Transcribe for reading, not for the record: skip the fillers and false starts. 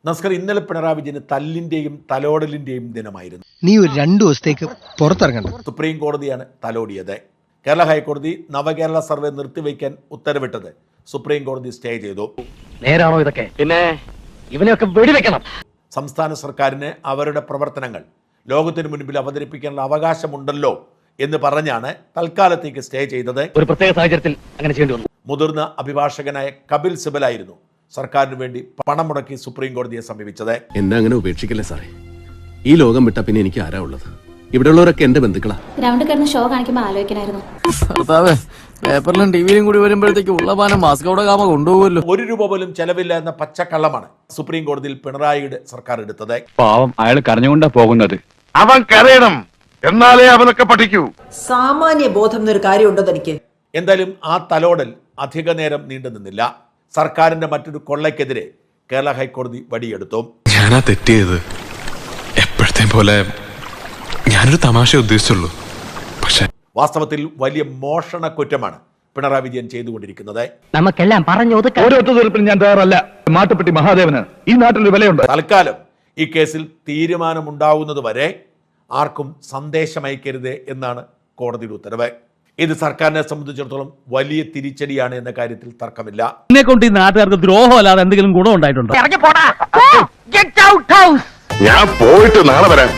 നമസ്കാരം. ഇന്നലെ പിണറായി വിജയന് തല്ലിന്റെയും തലോടലിന്റെയും ദിനമായിരുന്നു. നീ ഒരു 2 ദിവസത്തേക്ക് പുറത്തിറങ്ങണ്ട. സുപ്രീം കോടതിയാണ് തലോടിയത്. കേരള ഹൈക്കോടതി നവകേരള സർവേ നിർത്തിവെക്കാൻ ഉത്തരവിട്ടത് സുപ്രീം കോടതി സ്റ്റേ ചെയ്തു. നേരാണോ ഇതൊക്കെ? പിന്നെ ഇവനെയൊക്കെ വെടിവെക്കണം. സംസ്ഥാന സർക്കാരിന് അവരുടെ പ്രവർത്തനങ്ങൾ ലോകത്തിന് മുൻപിൽ അവതരിപ്പിക്കാനുള്ള അവകാശമുണ്ടല്ലോ എന്ന് പറഞ്ഞാണ് തൽക്കാലത്തേക്ക് സ്റ്റേ ചെയ്തത്. ഒരു പ്രത്യേക സാഹചര്യത്തിൽ അങ്ങനെ ചെയ്യേണ്ടി വന്നു. മുതിർന്ന അഭിഭാഷകനായ കപിൽ സിബലായിരുന്നു സർക്കാരിന് വേണ്ടി പണം മുടക്കി സുപ്രീം കോടതിയെ സമീപിച്ചത്. എന്നെ അങ്ങനെ ഉപേക്ഷിക്കല്ലേ സാറേ. ഈ ലോകം വിട്ടാ പിന്നെ എനിക്ക് ആരാ ഉള്ളത്? ഇവിടെയുള്ളവരൊക്കെ എന്റെ ബന്ധുക്കളാ. ഗ്രൗണ്ടിൽ കിടന്ന് ഷോ കാണിക്കുമ്പോൾ ആലോചിക്കണായിരുന്നു. പേപ്പറിലും ടിവിയിലും കൂടി വരുമ്പോഴത്തേക്ക് ഉള്ളപാനം മാസ്കോടെ കാമ കൊണ്ടുപോകുമല്ലോ. 1 രൂപ പോലും ചെലവില്ല എന്ന പച്ചക്കള്ളമാണ് സുപ്രീം കോടതിയിൽ പിണറായിയുടെ സർക്കാർ എടുത്തത്. പാവം, അയാൾ കരഞ്ഞുകൊണ്ടാ പോകുന്നത്. അവൻ കരയണം, എന്നാലേ അവനൊക്കെ പഠിക്കൂ. സാമാന്യ ബോധം എന്നൊരു കാര്യമുണ്ടോ തനിക്ക്? എന്തായാലും ആ തലോടൽ അധിക നേരം നീണ്ടു നിന്നില്ല. സർക്കാരിന്റെ മറ്റൊരു കൊള്ളയ്ക്കെതിരെ കേരള ഹൈക്കോടതി വടിയെടുത്തു. ഞാനാ തെറ്റിയത്. എപ്പോഴത്തെ പോലെ ഞാനൊരു തമാശ ഉദ്ദേശിച്ചുള്ളൂ. പക്ഷെ വാസ്തവത്തിൽ വലിയ മോഷണ കുറ്റമാണ് പിണറായി വിജയൻ ചെയ്തുകൊണ്ടിരിക്കുന്നത്. നമുക്കെല്ലാം പറഞ്ഞു ഒതുക്കാം. ഒരു ഒത്തുതീർപ്പിന് ഞാൻ തയ്യാറല്ല. മാട്ടുപ്പെട്ടി മഹാദേവന് ഈ നാട്ടിൽ വിലയുണ്ട്. തൽക്കാലം ഈ കേസിൽ തീരുമാനമുണ്ടാവുന്നത് വരെ ആർക്കും സന്ദേശമയക്കരുത് എന്നാണ് കോടതിയുടെ ഉത്തരവ്. ഇത് സർക്കാരിനെ സംബന്ധിച്ചിടത്തോളം വലിയ തിരിച്ചടിയാണ് എന്ന കാര്യത്തിൽ തർക്കമില്ല. എന്നെ കൊണ്ട് ഈ നാട്ടുകാർക്ക് ദ്രോഹം അല്ലാതെ എന്തെങ്കിലും ഗുണം ഉണ്ടായിട്ടുണ്ടോ? ഞാൻ പോയിട്ട് നാളെ വരാം.